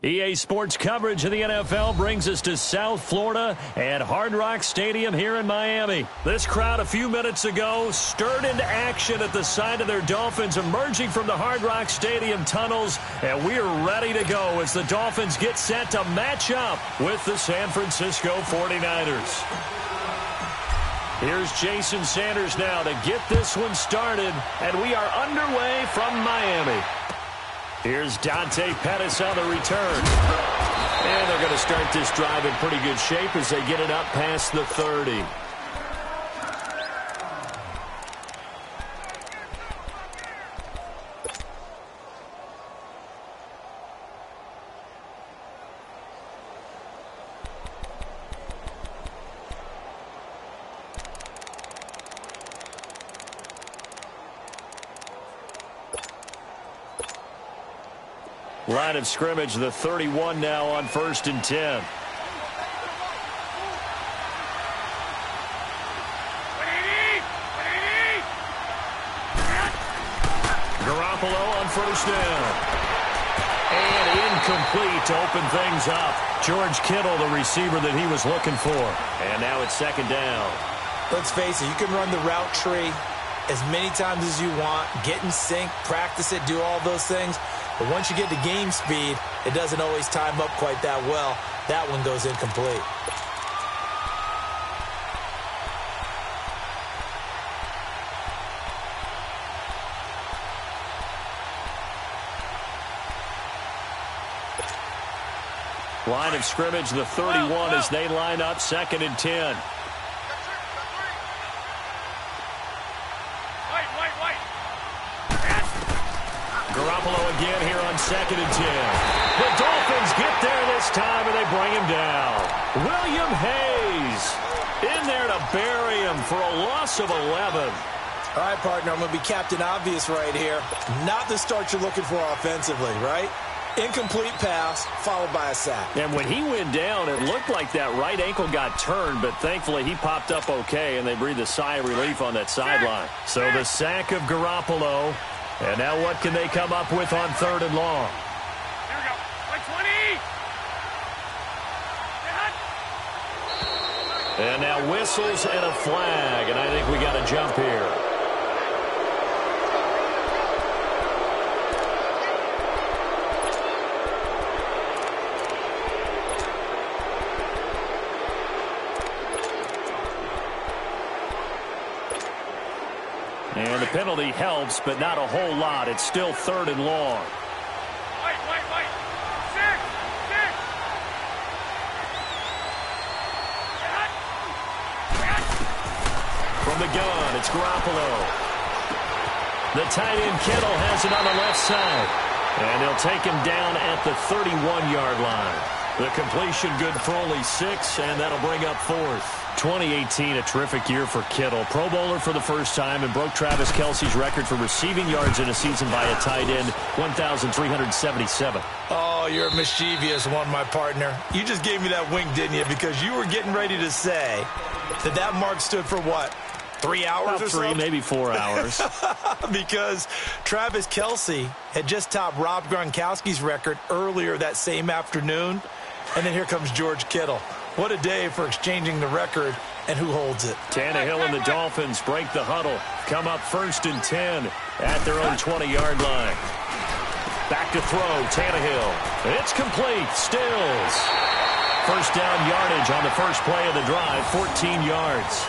EA Sports coverage of the NFL brings us to South Florida at Hard Rock Stadium here in Miami. This crowd a few minutes ago stirred into action at the sight of their Dolphins emerging from the Hard Rock Stadium tunnels, and we are ready to go as the Dolphins get set to match up with the San Francisco 49ers. Here's Jason Sanders now to get this one started, and we are underway from Miami. Here's Dante Pettis on the return. And they're going to start this drive in pretty good shape as they get it up past the 30. Line of scrimmage, the 31 now on 1st and 10. Garoppolo on 1st down. And incomplete to open things up. George Kittle, the receiver that he was looking for. And now it's 2nd down. Let's face it, you can run the route tree as many times as you want, get in sync, practice it, do all those things. But once you get to game speed, it doesn't always time up quite that well. That one goes incomplete. Line of scrimmage, the 31 as they line up 2nd and 10. Garoppolo again here on 2nd and 10. The Dolphins get there this time, and they bring him down. William Hayes in there to bury him for a loss of 11. All right, partner, I'm going to be Captain Obvious right here. Not the start you're looking for offensively, right? Incomplete pass, followed by a sack. And when he went down, it looked like that right ankle got turned, but thankfully he popped up okay, and they breathed a sigh of relief on that sideline. So the sack of Garoppolo. And now what can they come up with on 3rd and long? Here we go. Like 20. And now whistles and a flag. And I think we got a jump here. And the penalty helps, but not a whole lot. It's still 3rd and long. Wait. 6. From the gun, it's Garoppolo. The tight end Kittle has it on the left side. And they'll take him down at the 31-yard line. The completion good for only 6, and that'll bring up 4th. 2018, a terrific year for Kittle. Pro Bowler for the first time and broke Travis Kelce's record for receiving yards in a season by a tight end, 1,377. Oh, you're a mischievous one, my partner. You just gave me that wink, didn't you? Because you were getting ready to say that mark stood for what? 3 hours About or so? 3, maybe 4 hours. Because Travis Kelce had just topped Rob Gronkowski's record earlier that same afternoon. And then here comes George Kittle. What a day for exchanging the record, and who holds it? Tannehill and the Dolphins break the huddle. Come up 1st and 10 at their own 20-yard line. Back to throw, Tannehill. It's complete, Stills. 1st down yardage on the first play of the drive, 14 yards.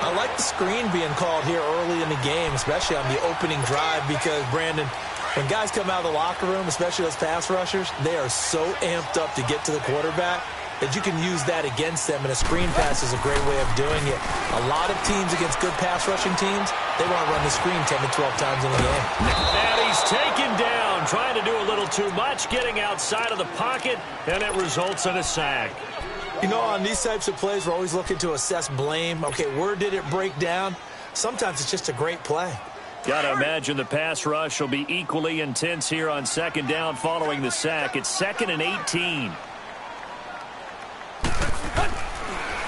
I like the screen being called here early in the game, especially on the opening drive, because, Brandon, when guys come out of the locker room, especially those pass rushers, they are so amped up to get to the quarterback that you can use that against them, and a screen pass is a great way of doing it. A lot of teams against good pass rushing teams, they want to run the screen 10 to 12 times in a game. And he's taken down, trying to do a little too much, getting outside of the pocket, and it results in a sack. You know, on these types of plays, we're always looking to assess blame. Okay, where did it break down? Sometimes it's just a great play. Got to imagine the pass rush will be equally intense here on 2nd down following the sack. It's 2nd and 18.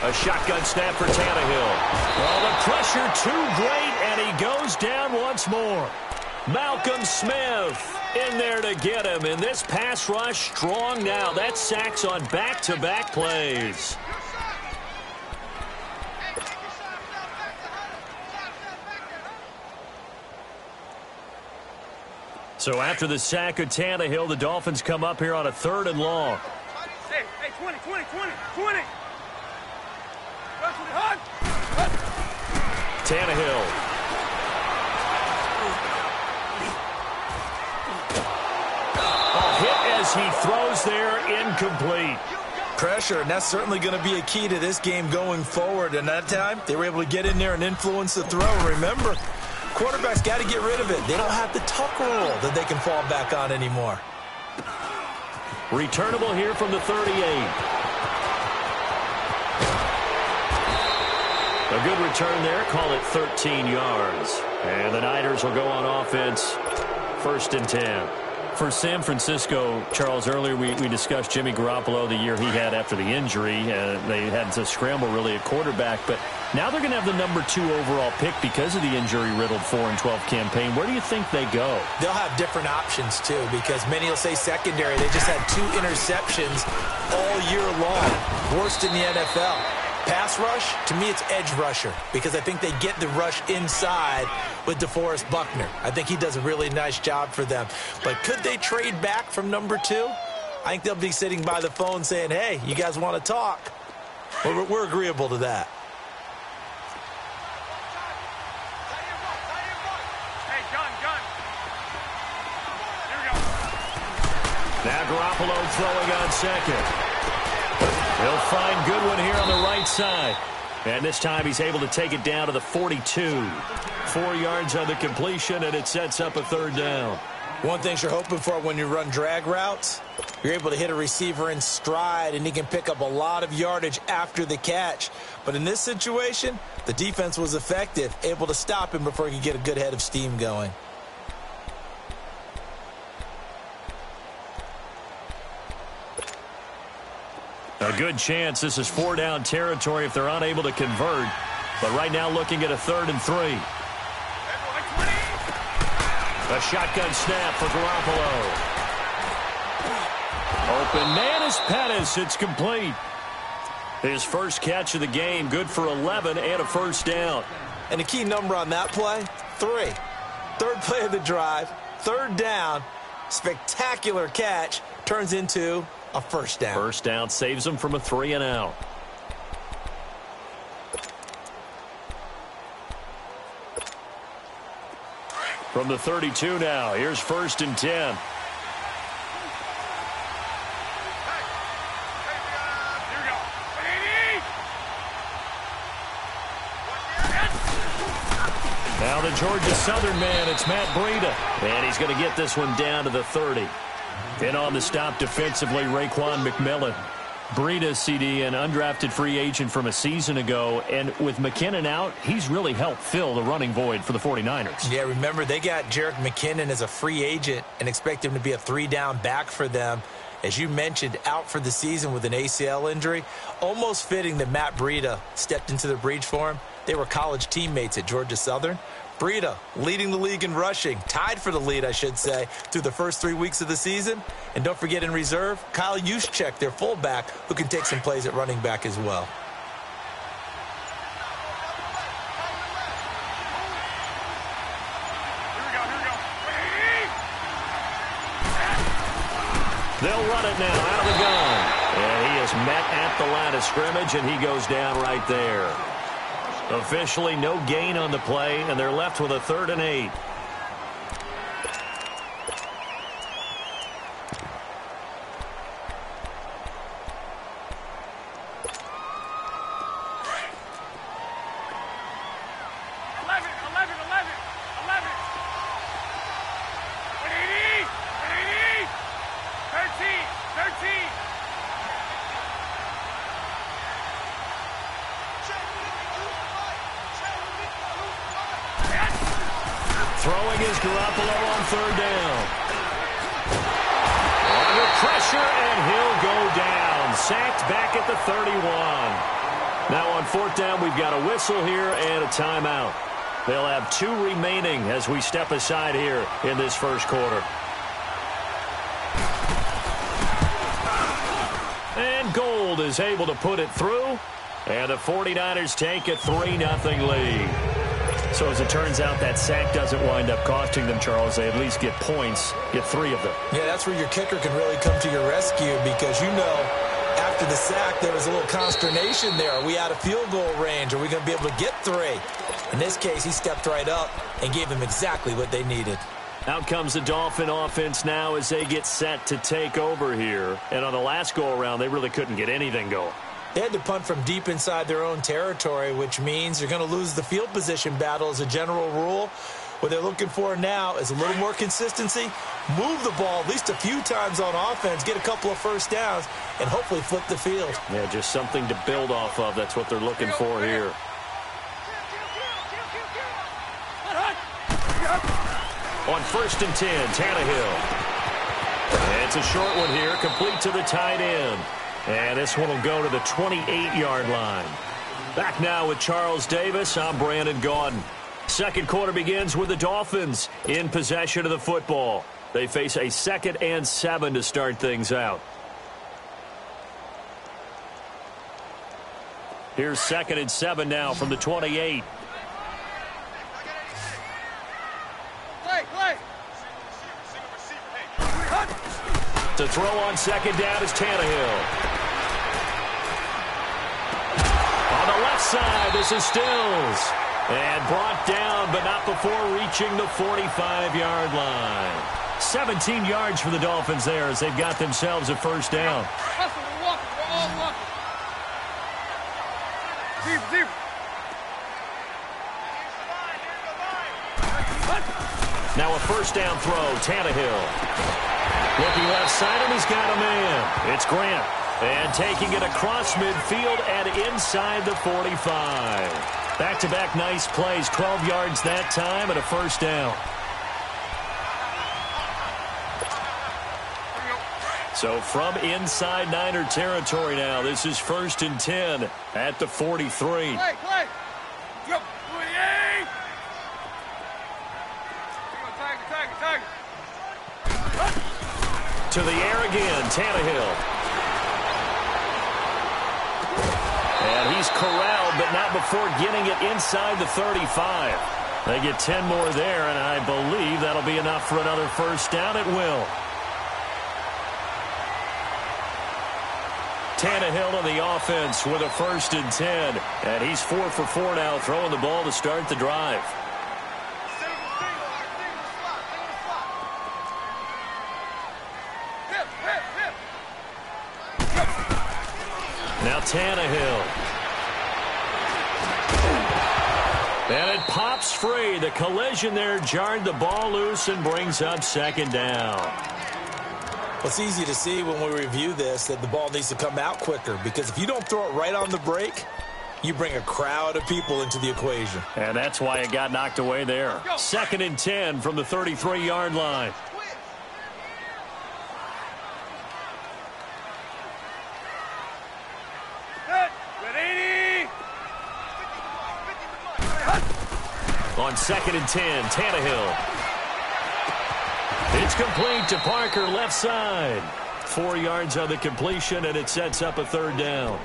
A shotgun snap for Tannehill. Well, the pressure too great, and he goes down once more. Malcolm Smith in there to get him. And this pass rush strong now. That's sacks on back-to-back plays. So after the sack of Tannehill, the Dolphins come up here on a 3rd and long. Hey, 20. Tannehill. A hit as he throws there, incomplete. Pressure, and that's certainly going to be a key to this game going forward. And that time, they were able to get in there and influence the throw. Remember, quarterbacks got to get rid of it. They don't have the tuck rule that they can fall back on anymore. Returnable here from the 38. A good return there. Call it 13 yards. And the Niners will go on offense. 1st and 10. For San Francisco, Charles, earlier we discussed Jimmy Garoppolo, the year he had after the injury. They had to scramble really at quarterback. But now they're going to have the number 2 overall pick because of the injury-riddled 4-12 campaign. Where do you think they go? They'll have different options, too, because many will say secondary. They just had 2 interceptions all year long. Worst in the NFL. Pass rush, to me, it's edge rusher because I think they get the rush inside with DeForest Buckner. I think he does a really nice job for them. But could they trade back from number 2? I think they'll be sitting by the phone saying, hey, you guys want to talk? We're agreeable to that. Hey, gun. Here we go. Now Garoppolo throwing on second. He'll find Goodwin here on the right side. And this time he's able to take it down to the 42. 4 yards on the completion, and it sets up a 3rd down. One thing you're hoping for when you run drag routes, you're able to hit a receiver in stride, and he can pick up a lot of yardage after the catch. But in this situation, the defense was effective, able to stop him before he could get a good head of steam going. A good chance this is 4-down territory if they're unable to convert. But right now looking at a 3rd and 3. A shotgun snap for Garoppolo. Open man is Pettis. It's complete. His first catch of the game, good for 11 and a 1st down. And the key number on that play, 3. 3rd play of the drive, 3rd down, spectacular catch, turns into a 1st down. 1st down saves them from a 3 and out. From the 32 now, here's 1st and 10. Now the Georgia Southern man, it's Matt Breida. And he's going to get this one down to the 30. And on the stop defensively, Raekwon McMillan. Breida, CD, an undrafted free agent from a season ago. And with McKinnon out, he's really helped fill the running void for the 49ers. Yeah, remember, they got Jerick McKinnon as a free agent and expect him to be a 3-down back for them. As you mentioned, out for the season with an ACL injury. Almost fitting that Matt Breida stepped into the breach for him. They were college teammates at Georgia Southern. Breida leading the league in rushing, tied for the lead, I should say, through the first 3 weeks of the season. And don't forget in reserve, Kyle Juszczyk, their fullback, who can take some plays at running back as well. They'll run it now out of the gun. And he is met at the line of scrimmage, and he goes down right there. Officially no gain on the play, and they're left with a 3rd and 8. Throwing is Garoppolo on 3rd down. Under pressure, and he'll go down. Sacked back at the 31. Now on 4th down, we've got a whistle here and a timeout. They'll have 2 remaining as we step aside here in this first quarter. Gold is able to put it through, and the 49ers take a 3-0 lead. So as it turns out, that sack doesn't wind up costing them, Charles. They at least get points, get 3 of them. Yeah, that's where your kicker can really come to your rescue because, you know, after the sack, there was a little consternation there. Are we out of field goal range? Are we going to be able to get 3? In this case, he stepped right up and gave them exactly what they needed. Out comes the Dolphin offense now as they get set to take over here. And on the last go-around, they really couldn't get anything going. They had to punt from deep inside their own territory, which means you're going to lose the field position battle as a general rule. What they're looking for now is a little more consistency, move the ball at least a few times on offense, get a couple of first downs, and hopefully flip the field. Yeah, just something to build off of. That's what they're looking for here. On 1st and 10, Tannehill. And it's a short one here, complete to the tight end. And this one will go to the 28-yard line. Back now with Charles Davis. I'm Brandon Gaudin. Second quarter begins with the Dolphins in possession of the football. They face a 2nd and 7 to start things out. Here's 2nd and 7 now from the 28. To throw on 2nd down is Tannehill. On the left side, this is Stills. And brought down, but not before reaching the 45-yard line. 17 yards for the Dolphins there as they've got themselves a first down. Now a first down throw, Tannehill. Looking left side, and he's got a man. It's Grant. And taking it across midfield and inside the 45. Back-to-back nice plays, 12 yards that time and a first down. So from inside Niner territory now, this is 1st and 10 at the 43. To the air again, Tannehill. And he's corralled, but not before getting it inside the 35. They get 10 more there, and I believe that'll be enough for another first down. It will. Tannehill on the offense with a 1st and 10. And he's 4 for 4 now, throwing the ball to start the drive. Now Tannehill. And it pops free. The collision there jarred the ball loose and brings up 2nd down. Well, it's easy to see when we review this that the ball needs to come out quicker because if you don't throw it right on the break, you bring a crowd of people into the equation. And that's why it got knocked away there. 2nd and 10 from the 33-yard line. On 2nd and 10, Tannehill. It's complete to Parker, left side. 4 yards on the completion, and it sets up a 3rd down.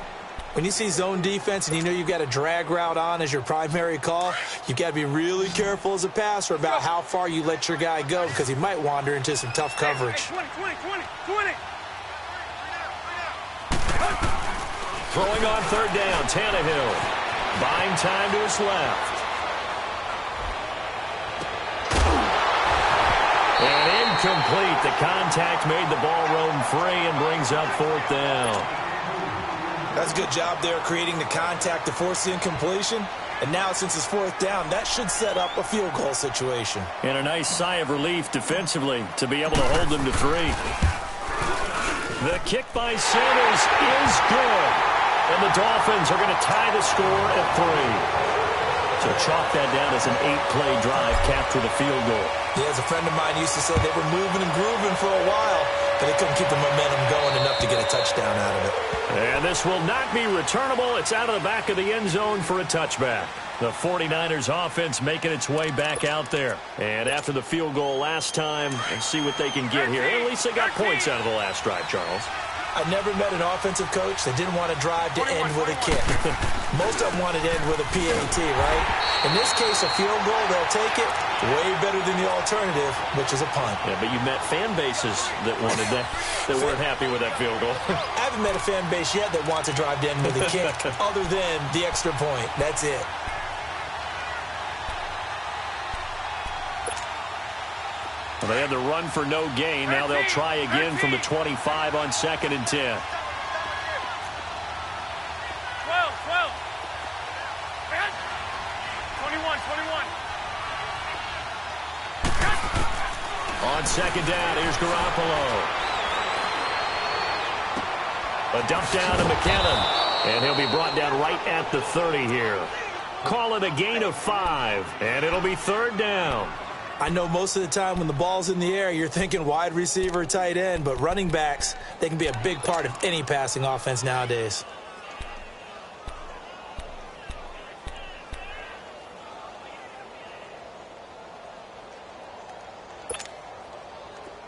When you see zone defense and you know you've got a drag route on as your primary call, you've got to be really careful as a passer about how far you let your guy go because he might wander into some tough coverage. 20. Throwing on 3rd down, Tannehill. Buying time to his left. And incomplete. The contact made the ball roam free and brings up 4th down. That's a good job there creating the contact to force the incompletion. And now since it's 4th down, that should set up a field goal situation. And a nice sigh of relief defensively to be able to hold them to 3. The kick by Sanders is good. And the Dolphins are going to tie the score at 3. So chalk that down as an 8-play drive capped with a field goal. Yeah, as a friend of mine used to say, they were moving and grooving for a while, but they couldn't keep the momentum going enough to get a touchdown out of it. And this will not be returnable. It's out of the back of the end zone for a touchback. The 49ers offense making its way back out there. And after the field goal last time, let's see what they can get here. At least they got points out of the last drive, Charles. I never met an offensive coach that didn't want to drive to end with a kick. Most of them wanted to end with a PAT, right? In this case, a field goal, they'll take it. Way better than the alternative, which is a punt. Yeah, but you met fan bases that wanted that weren't happy with that field goal. I haven't met a fan base yet that wants to drive to end with a kick other than the extra point. That's it. Well, they had the run for no gain. Now they'll try again from the 25 on 2nd and 10. 12. Man. 21. On 2nd down, here's Garoppolo. A dump down to McKinnon. And he'll be brought down right at the 30 here. Call it a gain of 5. And it'll be 3rd down. I know most of the time when the ball's in the air, you're thinking wide receiver, tight end, but running backs, they can be a big part of any passing offense nowadays.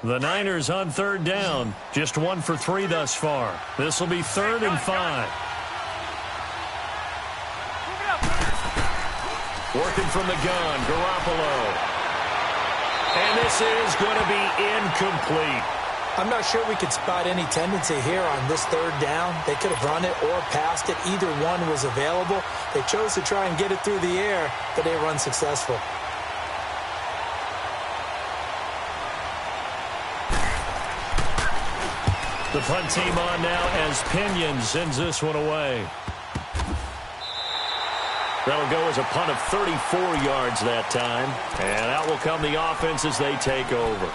The Niners on 3rd down. Just 1 for 3 thus far. This will be 3rd and 5. Working from the gun, Garoppolo. And this is going to be incomplete. I'm not sure we could spot any tendency here on this 3rd down. They could have run it or passed it. Either one was available. They chose to try and get it through the air, but they were unsuccessful. The punt team on now as Pinion sends this one away. That'll go as a punt of 34 yards that time. And out will come the offense as they take over.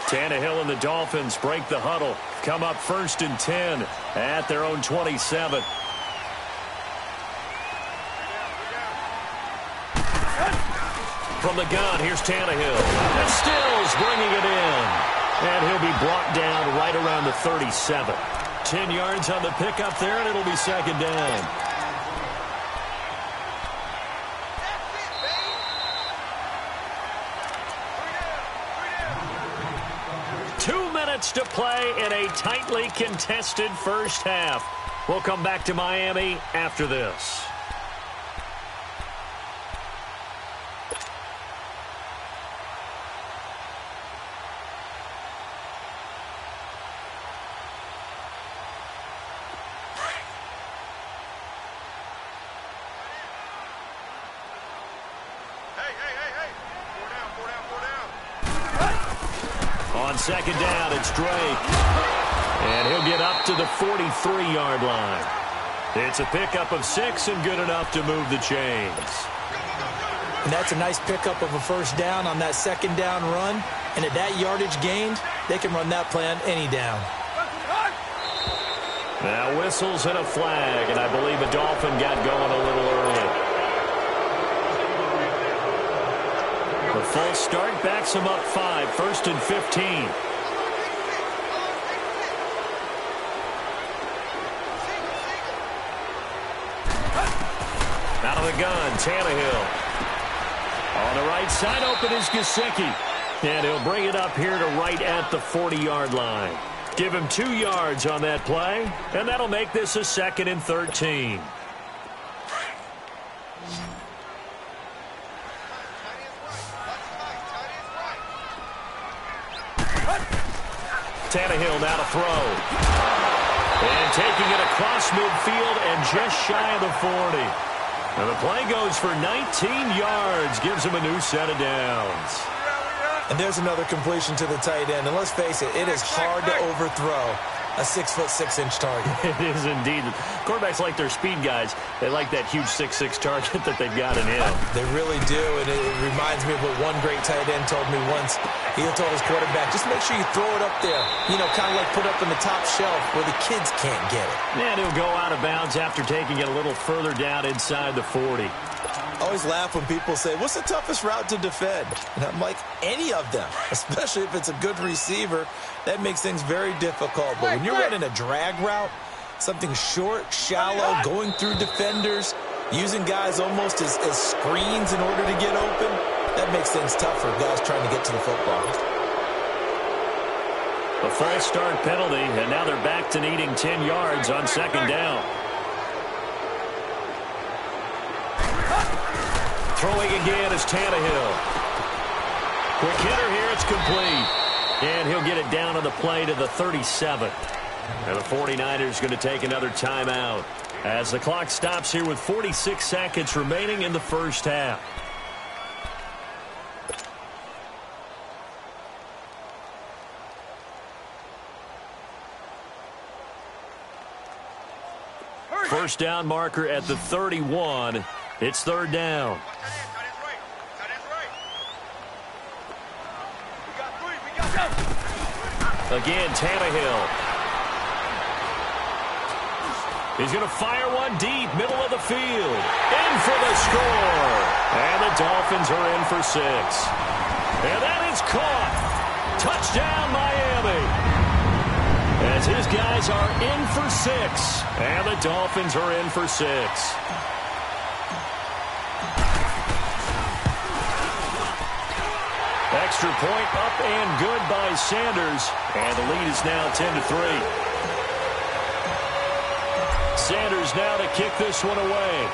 Tannehill and the Dolphins break the huddle. Come up 1st and 10 at their own 27. From the gun, here's Tannehill. And Stills bringing it in. And he'll be brought down right around the 37. 10 yards on the pickup there, and it'll be 2nd down. To play in a tightly contested first half. We'll come back to Miami after this. Hey. 4 down. On 2nd down, it's Drake. And he'll get up to the 43-yard line. It's a pickup of 6 and good enough to move the chains. And that's a nice pickup of a 1st down on that 2nd down run. And at that yardage gained, they can run that play on any down. Now whistles and a flag, and I believe a Dolphin got going a little early. The false start backs him up 5, 1st and 15. Out of the gun, Tannehill. On the right side, open is Gesicki. And he'll bring it up here to right at the 40-yard line. Give him 2 yards on that play, and that'll make this a 2nd and 13. Tannehill now to throw. And taking it across midfield and just shy of the 40. And the play goes for 19 yards, gives him a new set of downs. And there's another completion to the tight end. And let's face it, it is hard to overthrow a 6'6" target. It is indeed. Quarterbacks like their speed guys. They like that huge 6'6" target that they've got in him. They really do, and it reminds me of what one great tight end told me once. He told his quarterback, just make sure you throw it up there, kind of like put up in the top shelf where the kids can't get it. And he'll go out of bounds after taking it a little further down inside the 40. I always laugh when people say, what's the toughest route to defend? And I'm like, any of them, especially if it's a good receiver. That makes things very difficult. But when you're running a drag route, something short, shallow, going through defenders, using guys almost as screens in order to get open, that makes things tough for guys trying to get to the football. A false start penalty, and now they're back to needing 10 yards on second down. Throwing again is Tannehill. Quick hitter here, it's complete. And he'll get it down on the play to the 37. And the 49ers going to take another timeout as the clock stops here with 46 seconds remaining in the first half. First down marker at the 31. It's third down. Again, Tannehill. He's going to fire one deep, middle of the field. In for the score. And the Dolphins are in for 6. And that is caught. Touchdown, Miami. As his guys are in for 6. And the Dolphins are in for 6. Extra point up and good by Sanders. And the lead is now 10-3. Sanders now to kick this one away.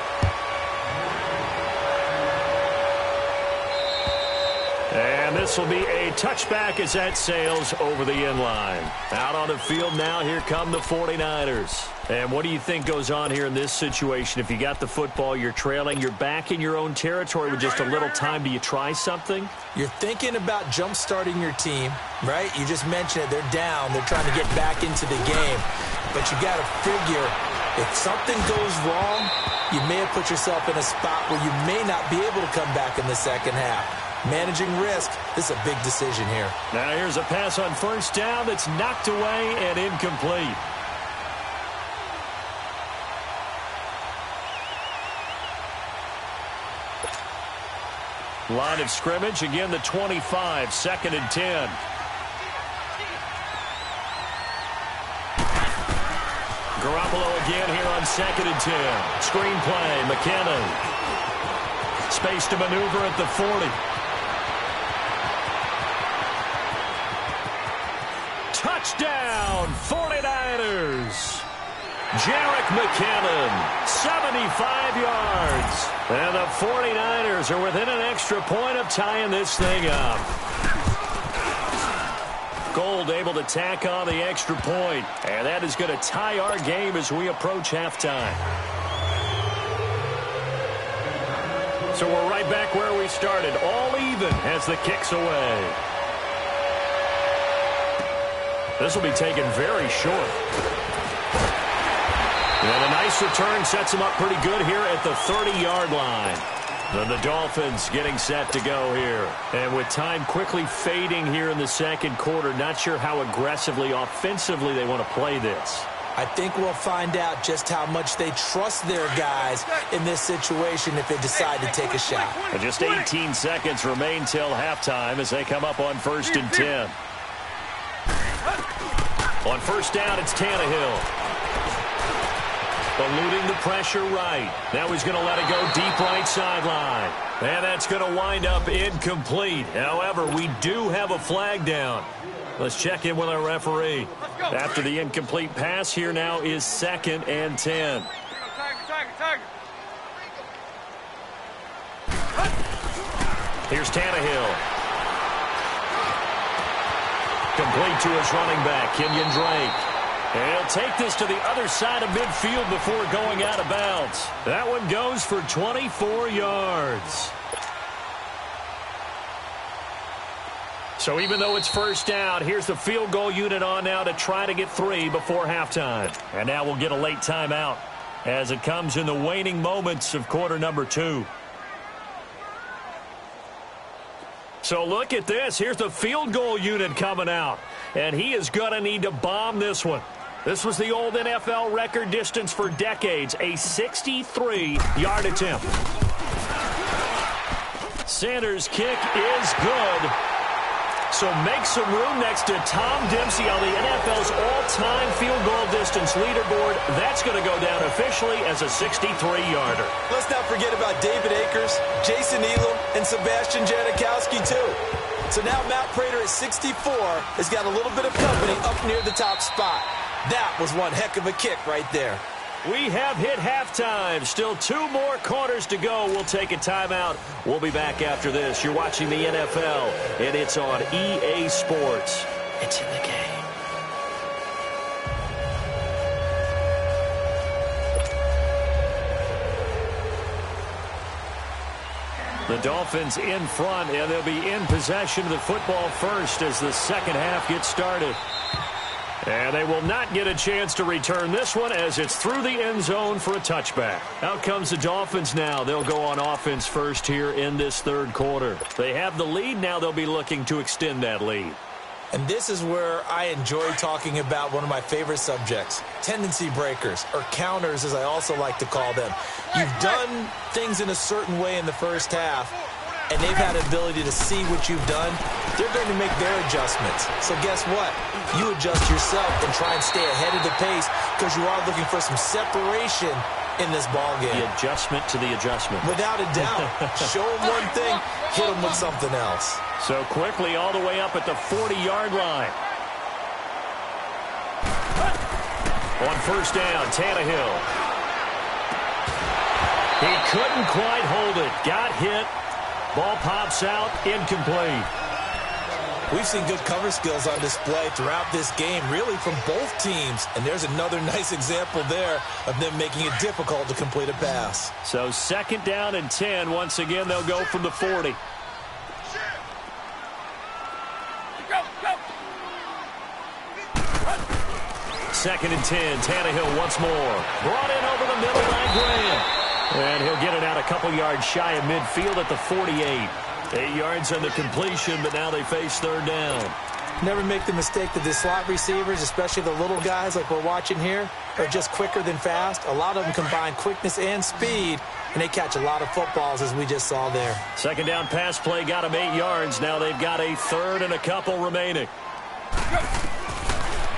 And this will be a touchback as that sails over the end line. Out on the field now, here come the 49ers. And what do you think goes on here in this situation? If you got the football, you're trailing, you're back in your own territory with just a little time. Do you try something? You're thinking about jump-starting your team, right? You just mentioned it. They're down. They're trying to get back into the game. But you got to figure, if something goes wrong, you may have put yourself in a spot where you may not be able to come back in the second half. Managing risk, this is a big decision here. Now here's a pass on first down that's knocked away and incomplete. Line of scrimmage, again the 25, 2nd and 10. Garoppolo again here on 2nd and 10. Screen play, McKinnon. Space to maneuver at the 40. Touchdown, 49ers. Jerick McKinnon, 75 yards. And the 49ers are within an extra point of tying this thing up. Gold able to tack on the extra point. And that is going to tie our game as we approach halftime. So we're right back where we started. All even as the kick's away. This will be taken very short. And a nice return sets them up pretty good here at the 30-yard line. And the Dolphins getting set to go here. And with time quickly fading here in the second quarter, not sure how aggressively, offensively they want to play this. I think we'll find out just how much they trust their guys in this situation if they decide to take a shot. And just 18 seconds remain till halftime as they come up on 1st and 10. On first down, it's Tannehill. Eluding the pressure right. Now he's going to let it go deep right sideline. And that's going to wind up incomplete. However, we do have a flag down. Let's check in with our referee. After the incomplete pass, here now is 2nd and 10. Here's Tannehill. Complete to his running back, Kenyon Drake. And he'll take this to the other side of midfield before going out of bounds. That one goes for 24 yards. So even though it's first down, here's the field goal unit on now to try to get 3 before halftime. And now we'll get a late timeout as it comes in the waning moments of quarter number 2. So look at this. Here's the field goal unit coming out. And he is going to need to bomb this one. This was the old NFL record distance for decades, a 63-yard attempt. Sanders' kick is good. So make some room next to Tom Dempsey on the NFL's all-time field goal distance leaderboard. That's going to go down officially as a 63-yarder. Let's not forget about David Akers, Jason Elam, and Sebastian Janikowski, too. So now Matt Prater at 64 has got a little bit of company up near the top spot. That was one heck of a kick right there. We have hit halftime. Still 2 more quarters to go. We'll take a timeout. We'll be back after this. You're watching the NFL, and it's on EA Sports. It's in the game. The Dolphins in front, and they'll be in possession of the football first as the second half gets started. And they will not get a chance to return this one as it's through the end zone for a touchback. Out comes the Dolphins now. They'll go on offense first here in this third quarter. They have the lead. Now they'll be looking to extend that lead. And this is where I enjoy talking about one of my favorite subjects, tendency breakers, or counters as I also like to call them. You've done things in a certain way in the first half, and they've had the ability to see what you've done. They're going to make their adjustments. So guess what? You adjust yourself and try and stay ahead of the pace because you are looking for some separation in this ballgame. The adjustment to the adjustment. Without a doubt. Show them one thing, hit them with something else. So quickly all the way up at the 40-yard line. On first down, Tannehill. He couldn't quite hold it. Got hit. Ball pops out, incomplete. We've seen good cover skills on display throughout this game, really from both teams. And there's another nice example there of them making it difficult to complete a pass. So second down and 10. Once again, they'll go from the 40. Second and 10. Tannehill once more. Brought in over the middle by Graham. And he'll get it out a couple yards shy of midfield at the 48. 8 yards on the completion, but now they face third down. Never make the mistake that the slot receivers, especially the little guys like we're watching here, are just quicker than fast. A lot of them combine quickness and speed, and they catch a lot of footballs, as we just saw there. Second down pass play got them 8 yards. Now they've got a third and a couple remaining.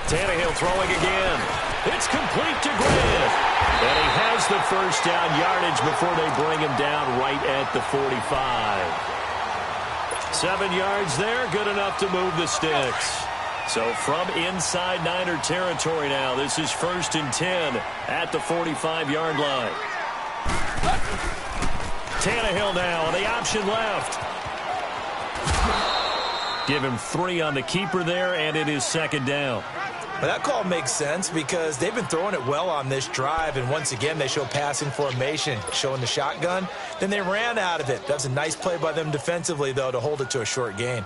Tannehill throwing again. It's complete to Grant. And he has the first down yardage before they bring him down right at the 45. 7 yards there, good enough to move the sticks. So from inside Niner territory now, this is first and 10 at the 45-yard line. Tannehill now on the option left. Give him 3 on the keeper there, and it is second down. But that call makes sense because they've been throwing it well on this drive, and once again they show passing formation, showing the shotgun. Then they ran out of it. That's a nice play by them defensively, though, to hold it to a short gain.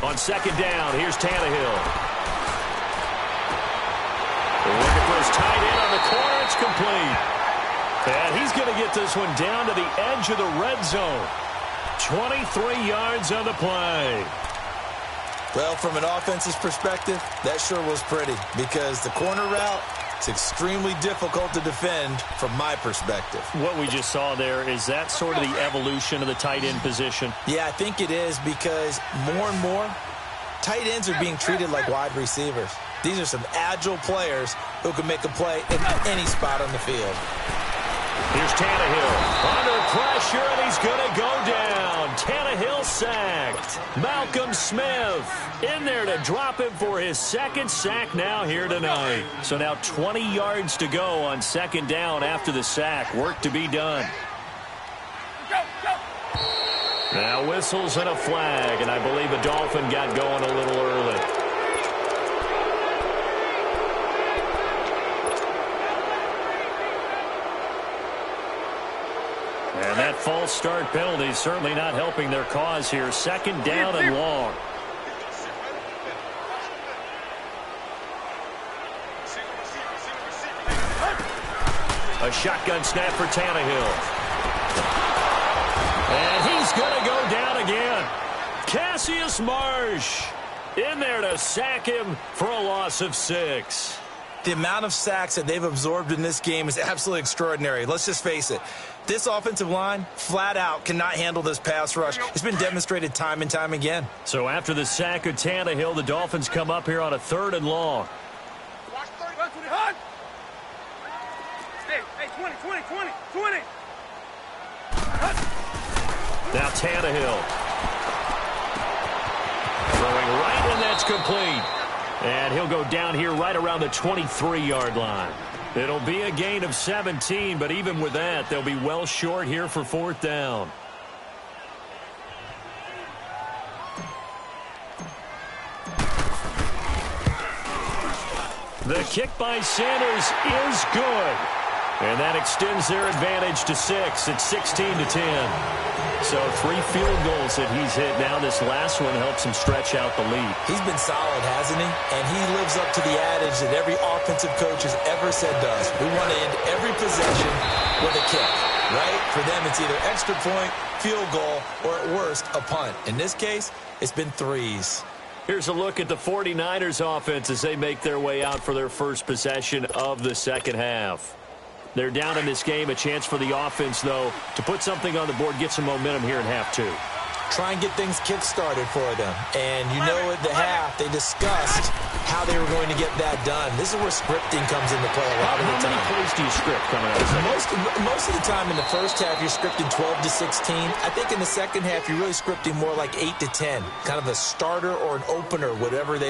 On second down, here's Tannehill. Looking for his tight end on the corner. It's complete. And he's going to get this one down to the edge of the red zone. 23 yards on the play. Well, from an offense's perspective, that sure was pretty because the corner route is extremely difficult to defend from my perspective. What we just saw there, is that sort of the evolution of the tight end position? Yeah, I think it is because more and more, tight ends are being treated like wide receivers. These are some agile players who can make a play in any spot on the field. Here's Tannehill under pressure, and he's going to go down. Tannehill sacked. Malcolm Smith in there to drop him for his second sack now here tonight. So now 20 yards to go on second down after the sack. Work to be done. Now whistles and a flag, and I believe a Dolphin got going a little early. And that false start penalty is certainly not helping their cause here. Second down and long. A shotgun snap for Tannehill. And he's going to go down again. Cassius Marsh. in there to sack him for a loss of 6. The amount of sacks that they've absorbed in this game is absolutely extraordinary. Let's just face it. This offensive line, flat out, cannot handle this pass rush. It's been demonstrated time and time again. So after the sack of Tannehill, the Dolphins come up here on a 3rd and long. Watch 30, 20, hut. Hey, 20. Hut. Now Tannehill. Throwing right, and that's complete. And he'll go down here right around the 23-yard line. It'll be a gain of 17, but even with that, they'll be well short here for 4th down. The kick by Sanders is good. And that extends their advantage to 6. It's 16-10. So 3 field goals that he's hit now. This last one helps him stretch out the lead. He's been solid, hasn't he? And he lives up to the adage that every offensive coach has ever said does. We want to end every possession with a kick, right? For them, it's either extra point, field goal, or at worst, a punt. In this case, it's been 3s. Here's a look at the 49ers offense as they make their way out for their first possession of the second half. They're down in this game. A chance for the offense, though, to put something on the board, get some momentum here in half 2. Try and get things kick-started for them. And you know at the half, they discussed how they were going to get that done. This is where scripting comes into play a lot of the time. How many plays do you script coming out of the Most of the time in the first half, you're scripting 12 to 16. I think in the second half, you're really scripting more like 8 to 10. Kind of a starter or an opener, whatever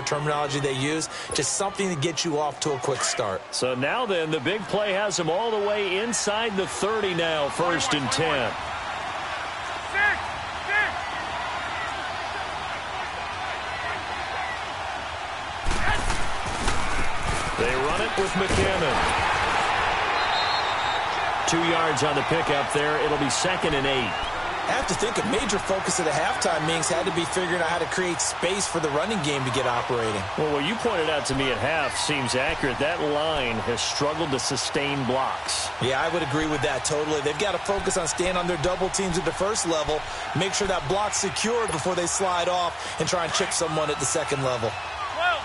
terminology they use. Just something to get you off to a quick start. So now then, the big play has them all the way inside the 30 now, 1st and 10. They run it with McCammon. 2 yards on the pickup there. It'll be 2nd and 8. I have to think a major focus of the halftime meetings had to be figuring out how to create space for the running game to get operating. Well, what you pointed out to me at half seems accurate. That line has struggled to sustain blocks. Yeah, I would agree with that totally. They've got to focus on staying on their double teams at the first level, make sure that block's secured before they slide off and try and chip someone at the second level. 12.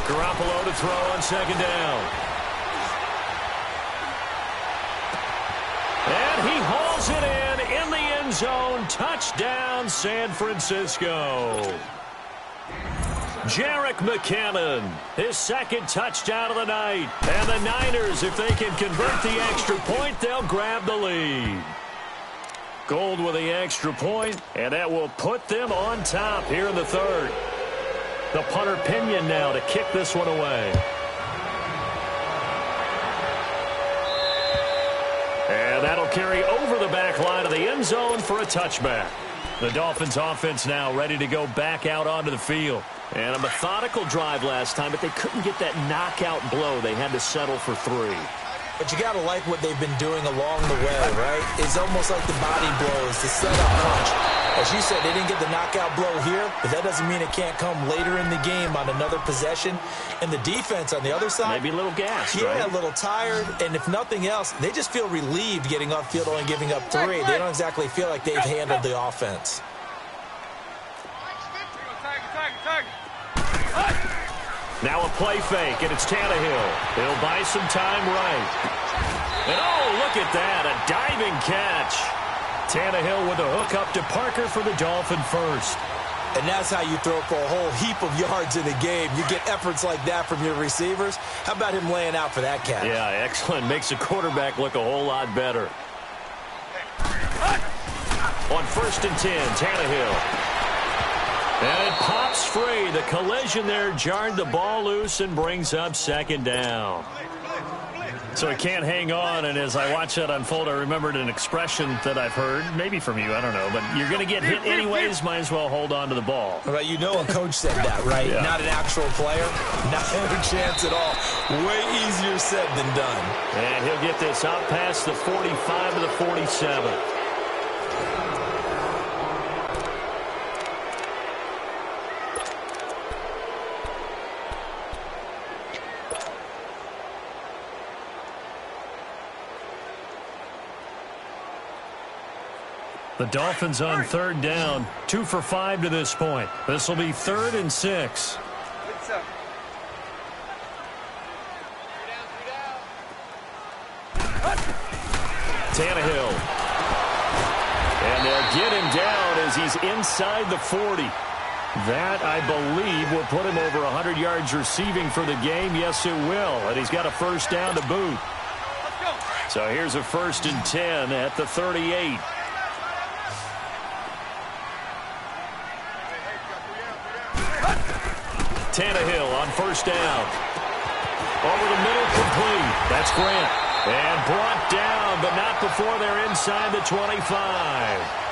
Garoppolo to throw on 2nd down. And he hauls it in the end zone. Touchdown, San Francisco. Jerick McCammon, his 2nd touchdown of the night. And the Niners, if they can convert the extra point, they'll grab the lead. Gold with the extra point, and that will put them on top here in the 3rd. The punter Pinion now to kick this one away. And that'll carry over the back line of the end zone for a touchback. The Dolphins offense now ready to go back out onto the field. And a methodical drive last time, but they couldn't get that knockout blow. They had to settle for 3. But you got to like what they've been doing along the way, right? It's almost like the body blows, the setup punch. As you said, they didn't get the knockout blow here, but that doesn't mean it can't come later in the game on another possession. And the defense on the other side, maybe a little gassed, yeah, right? A little tired. And if nothing else, they just feel relieved getting off field, only giving up 3. They don't exactly feel like they've handled the offense. Now a play fake, and it's Tannehill. He'll buy some time right. And oh, look at that, a diving catch. Tannehill with a hook up to Parker for the Dolphin first. And that's how you throw for a whole heap of yards in a game. You get efforts like that from your receivers. How about him laying out for that catch? Yeah, excellent. Makes the quarterback look a whole lot better. On 1st and 10, Tannehill. And it pops free. The collision there jarred the ball loose and brings up 2nd down. So he can't hang on, and as I watch that unfold, I remembered an expression that I've heard, maybe from you, I don't know, but you're going to get hit anyways, might as well hold on to the ball. Right, you know a coach said that, right? Yeah. Not an actual player. Not a chance at all. Way easier said than done. And he'll get this out past the 45 to the 47. The Dolphins on third down, 2 for 5 to this point. This will be 3rd and 6. Tannehill. And they'll get him down as he's inside the 40. That, I believe, will put him over 100 yards receiving for the game. Yes, it will. And he's got a first down to boot. So here's a 1st and 10 at the 38. Tannehill on first down. Over the middle, complete. That's Grant. And brought down, but not before they're inside the 25.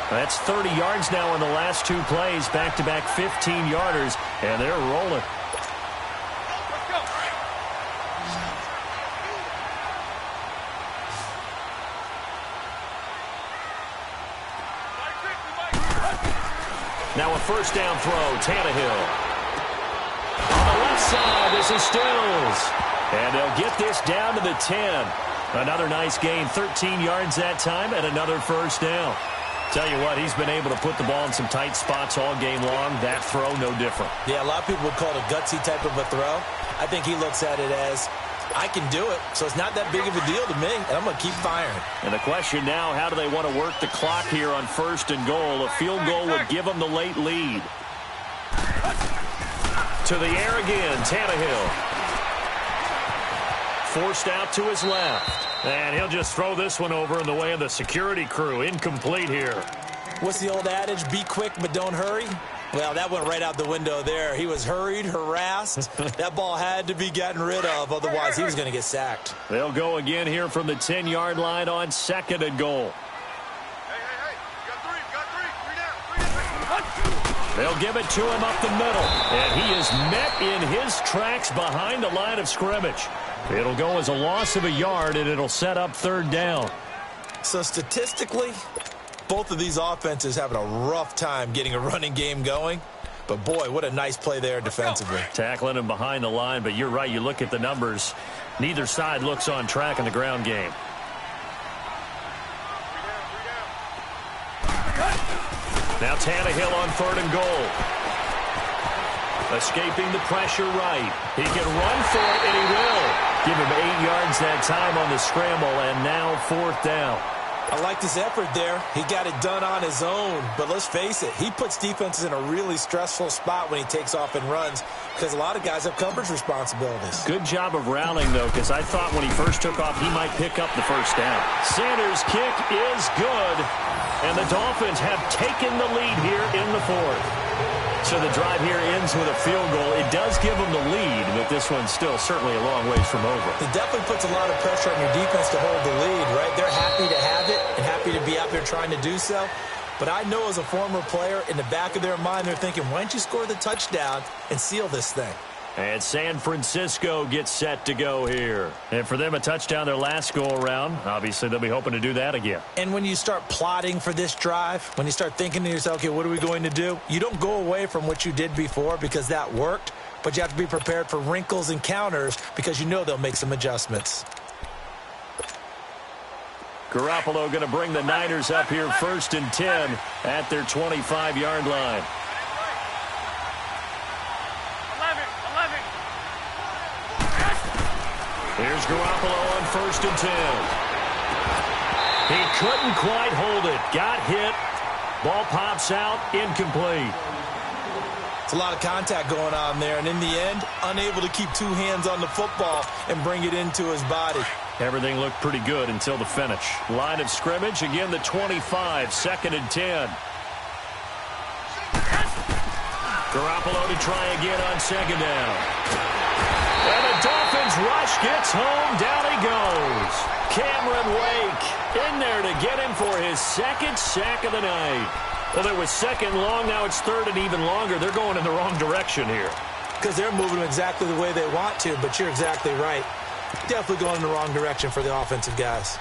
That's 30 yards now in the last 2 plays. Back-to-back 15-yarders, and they're rolling. Now a first down throw, Tannehill. On the left side, this is Stills. And they'll get this down to the 10. Another nice gain, 13 yards that time, and another first down. Tell you what, he's been able to put the ball in some tight spots all game long. That throw, no different. Yeah, a lot of people would call it a gutsy type of a throw. I think he looks at it as, I can do it, so it's not that big of a deal to me, and I'm going to keep firing. And the question now, how do they want to work the clock here on 1st and goal? A field goal would give them the late lead. To the air again, Tannehill. Forced out to his left. And he'll just throw this one over in the way of the security crew. Incomplete here. What's the old adage? Be quick, but don't hurry. Well, that went right out the window there. He was hurried, harassed. That ball had to be gotten rid of. Otherwise, he was going to get sacked. They'll go again here from the 10-yard line on 2nd and goal. Hey. Got three. They'll give it to him up the middle. And he is met in his tracks behind the line of scrimmage. It'll go as a loss of a yard, and it'll set up 3rd down. So statistically, both of these offenses having a rough time getting a running game going. But, boy, what a nice play there defensively. Tackling him behind the line, but you're right. You look at the numbers. Neither side looks on track in the ground game. Now Tannehill on 3rd and goal. Escaping the pressure right. He can run for it, and he will. Give him 8 yards that time on the scramble, and now 4th down. I like his effort there. He got it done on his own. But let's face it, he puts defenses in a really stressful spot when he takes off and runs because a lot of guys have coverage responsibilities. Good job of rallying, though, because I thought when he first took off, he might pick up the first down. Sanders' kick is good, and the Dolphins have taken the lead here in the 4th. So the drive here ends with a field goal. It does give them the lead, but this one's still certainly a long ways from over. It definitely puts a lot of pressure on your defense to hold the lead, right? They're happy to have it and happy to be out there trying to do so. But I know as a former player, in the back of their mind, they're thinking, why don't you score the touchdown and seal this thing? And San Francisco gets set to go here. And for them, a touchdown their last go-around. Obviously, they'll be hoping to do that again. And when you start plotting for this drive, when you start thinking to yourself, okay, what are we going to do? You don't go away from what you did before because that worked, but you have to be prepared for wrinkles and counters because you know they'll make some adjustments. Garoppolo going to bring the Niners up here 1st and 10 at their 25-yard line. Here's Garoppolo on 1st and 10. He couldn't quite hold it. Got hit. Ball pops out. Incomplete. It's a lot of contact going on there, and in the end, unable to keep 2 hands on the football and bring it into his body. Everything looked pretty good until the finish. Line of scrimmage, again the 25, 2nd and 10. Garoppolo to try again on 2nd down. And the Dolphins rush gets home. Down he goes. Cameron Wake in there to get him for his 2nd sack of the night. Well, it was 2nd long. Now it's 3rd and even longer. They're going in the wrong direction here. Because they're moving exactly the way they want to, but you're exactly right. Definitely going in the wrong direction for the offensive guys.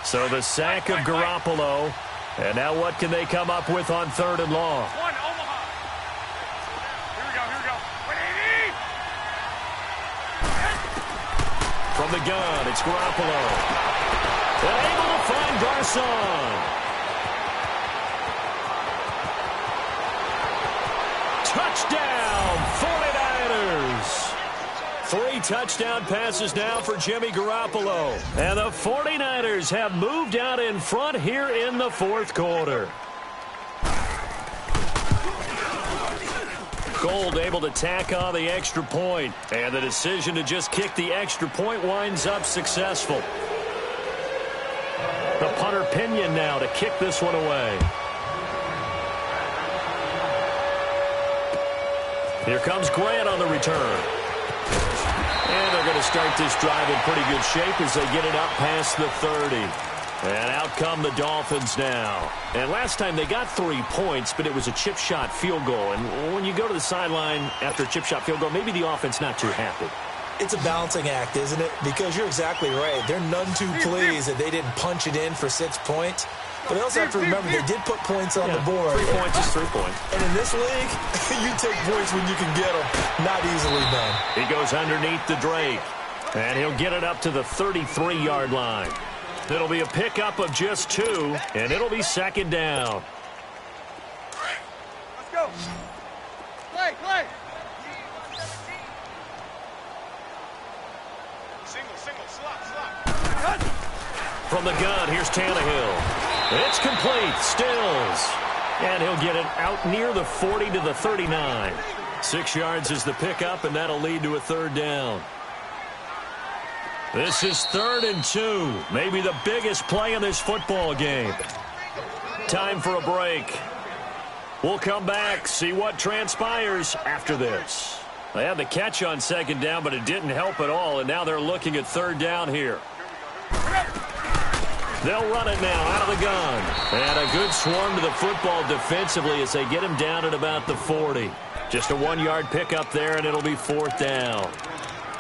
So the sack of Garoppolo. And now what can they come up with on 3rd and long? From the gun, it's Garoppolo. And able to find Garcon. Touchdown, 49ers. 3 touchdown passes now for Jimmy Garoppolo. And the 49ers have moved out in front here in the fourth quarter. Gold able to tack on the extra point. And the decision to just kick the extra point winds up successful. The punter Pinion now to kick this one away. Here comes Grant on the return. And they're going to start this drive in pretty good shape as they get it up past the 30. And out come the Dolphins now. And last time they got 3 points, but it was a chip shot field goal. And when you go to the sideline after a chip shot field goal, maybe the offense not too happy. It's a balancing act, isn't it? Because you're exactly right. They're none too pleased that they didn't punch it in for 6 points. But they also have to remember they did put points on the board. 3 points is 3 points. And in this league, you take points when you can get them. Not easily done. He goes underneath the Drake. And he'll get it up to the 33-yard line. It'll be a pickup of just 2, and it'll be second down. Let's go. Play. Single, slot. From the gun, here's Tannehill. It's complete. Stills. And he'll get it out near the 40 to the 39. 6 yards is the pickup, and that'll lead to a third down. This is 3rd and 2. Maybe the biggest play in this football game. Time for a break. We'll come back, see what transpires after this. They had the catch on second down, but it didn't help at all, and now they're looking at third down here. They'll run it now out of the gun. And a good swarm to the football defensively as they get him down at about the 40. Just a 1-yard pickup there, and it'll be 4th down.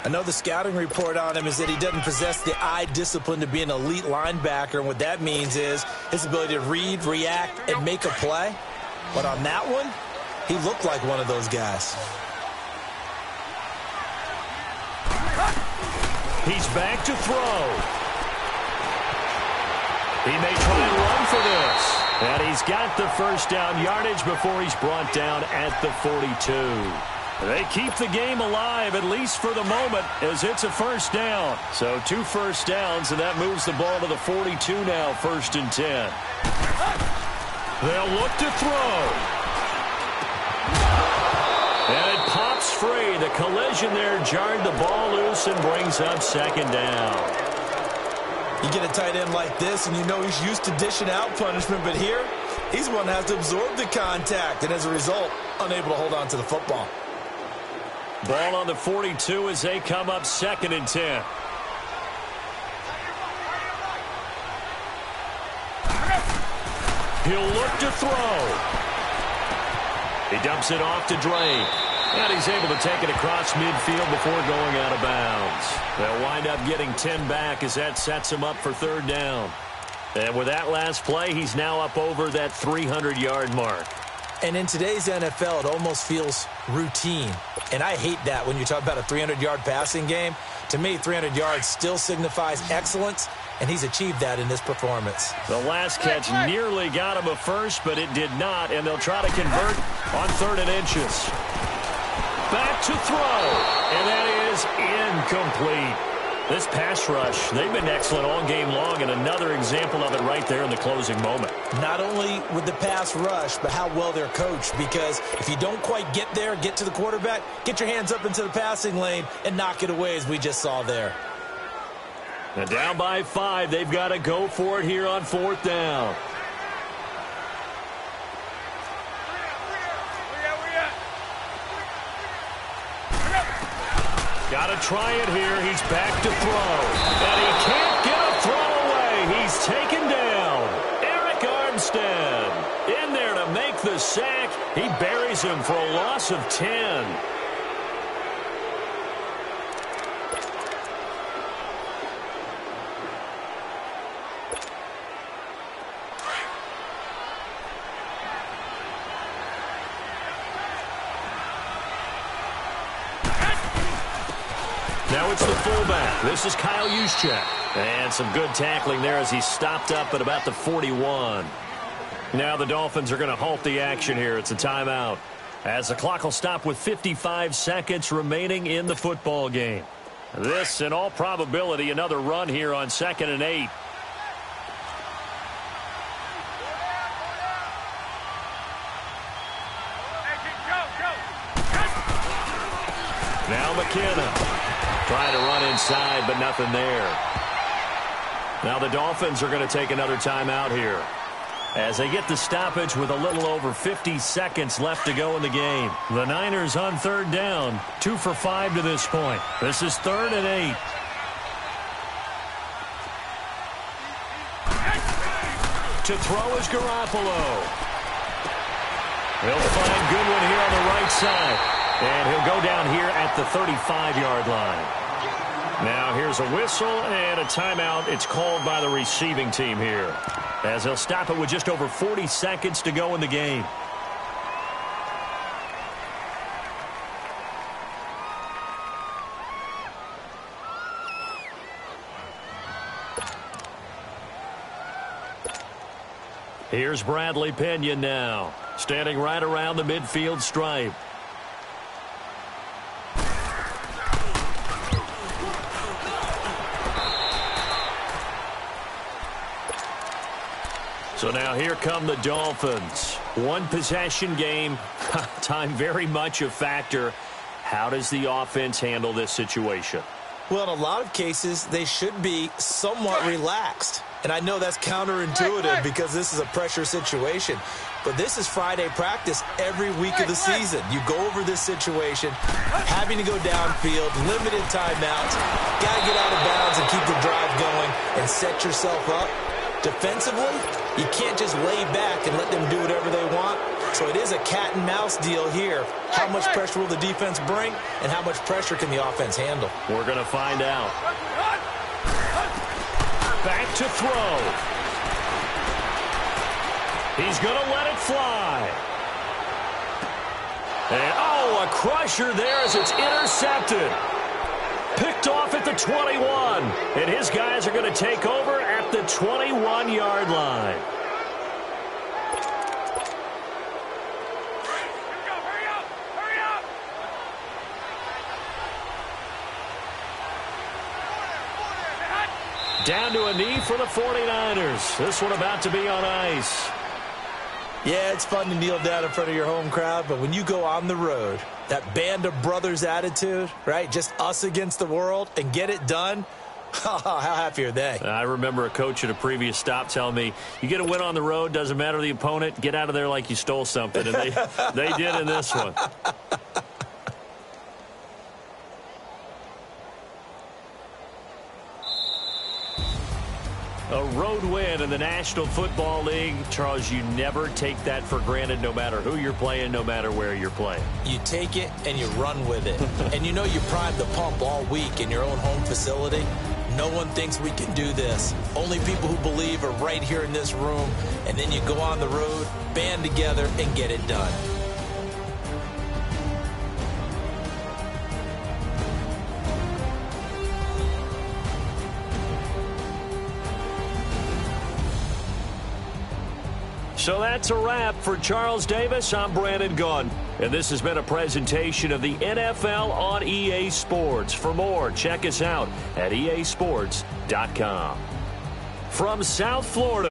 I know the scouting report on him is that he doesn't possess the eye discipline to be an elite linebacker, and what that means is his ability to read, react, and make a play. But on that one, he looked like one of those guys. He's back to throw. He may try and run for this. And he's got the first down yardage before he's brought down at the 42. They keep the game alive, at least for the moment, as it's a first down. So 2 first downs, and that moves the ball to the 42 now, 1st and 10. They'll look to throw. And it pops free. The collision there jarred the ball loose and brings up second down. You get a tight end like this, and you know he's used to dishing out punishment, but here, he's one that has to absorb the contact, and as a result, unable to hold on to the football. Ball on the 42 as they come up 2nd and 10. He'll look to throw. He dumps it off to Drake. And he's able to take it across midfield before going out of bounds. They'll wind up getting 10 back as that sets him up for 3rd down. And with that last play, he's now up over that 300-yard mark. And in today's NFL, it almost feels routine. And I hate that when you talk about a 300-yard passing game. To me, 300 yards still signifies excellence, and he's achieved that in this performance. The last catch nearly got him a first, but it did not, and they'll try to convert on 3rd and inches. Back to throw, and that is incomplete. This pass rush, they've been excellent all game long, and another example of it right there in the closing moment. Not only with the pass rush, but how well they're coached, because if you don't quite get there, get to the quarterback, get your hands up into the passing lane and knock it away, as we just saw there. And down by 5, they've got to go for it here on 4th down. Got to try it here. He's back to throw. And he can't get a throw away. He's taken down. Eric Armstead in there to make the sack. He buries him for a loss of 10. Now it's the fullback. This is Kyle Juszczyk. And some good tackling there as he stopped up at about the 41. Now the Dolphins are going to halt the action here. It's a timeout, as the clock will stop with 55 seconds remaining in the football game. This, in all probability, another run here on 2nd and 8. Now McKenna trying to run inside, but nothing there. Now the Dolphins are going to take another timeout here, as they get the stoppage with a little over 50 seconds left to go in the game. The Niners on 3rd down, 2 for 5 to this point. This is 3rd and 8. To throw is Garoppolo. He'll find Goodwin here on the right side. And he'll go down here at the 35-yard line. Now here's a whistle and a timeout. It's called by the receiving team here, as he'll stop it with just over 40 seconds to go in the game. Here's Bradley Pinion now, standing right around the midfield stripe. So now here come the Dolphins. One possession game. Time very much a factor. How does the offense handle this situation? Well, in a lot of cases, they should be somewhat relaxed. And I know that's counterintuitive because this is a pressure situation. But this is Friday practice every week of the season. You go over this situation, having to go downfield, limited timeouts, got to get out of bounds and keep the drive going and set yourself up. Defensively, you can't just lay back and let them do whatever they want. So it is a cat and mouse deal here. How much pressure will the defense bring, and how much pressure can the offense handle? We're going to find out. Back to throw. He's going to let it fly. And, oh, a crusher there as it's intercepted. Picked off at the 21. And his guys are going to take over at the 21-yard line. Down to a knee for the 49ers. This one about to be on ice. Yeah, it's fun to kneel down in front of your home crowd, but when you go on the road, that band of brothers attitude, right? Just us against the world and get it done. How happy are they? I remember a coach at a previous stop telling me, you get a win on the road, doesn't matter the opponent, get out of there like you stole something. And they did in this one. A road win in the National Football League. Charles, you never take that for granted, no matter who you're playing, no matter where you're playing. You take it and you run with it. And you know you primed the pump all week in your own home facility. No one thinks we can do this. Only people who believe are right here in this room. And then you go on the road, band together, and get it done. So that's a wrap for Charles Davis. I'm Brandon Gunn, and this has been a presentation of the NFL on EA Sports. For more, check us out at easports.com. From South Florida.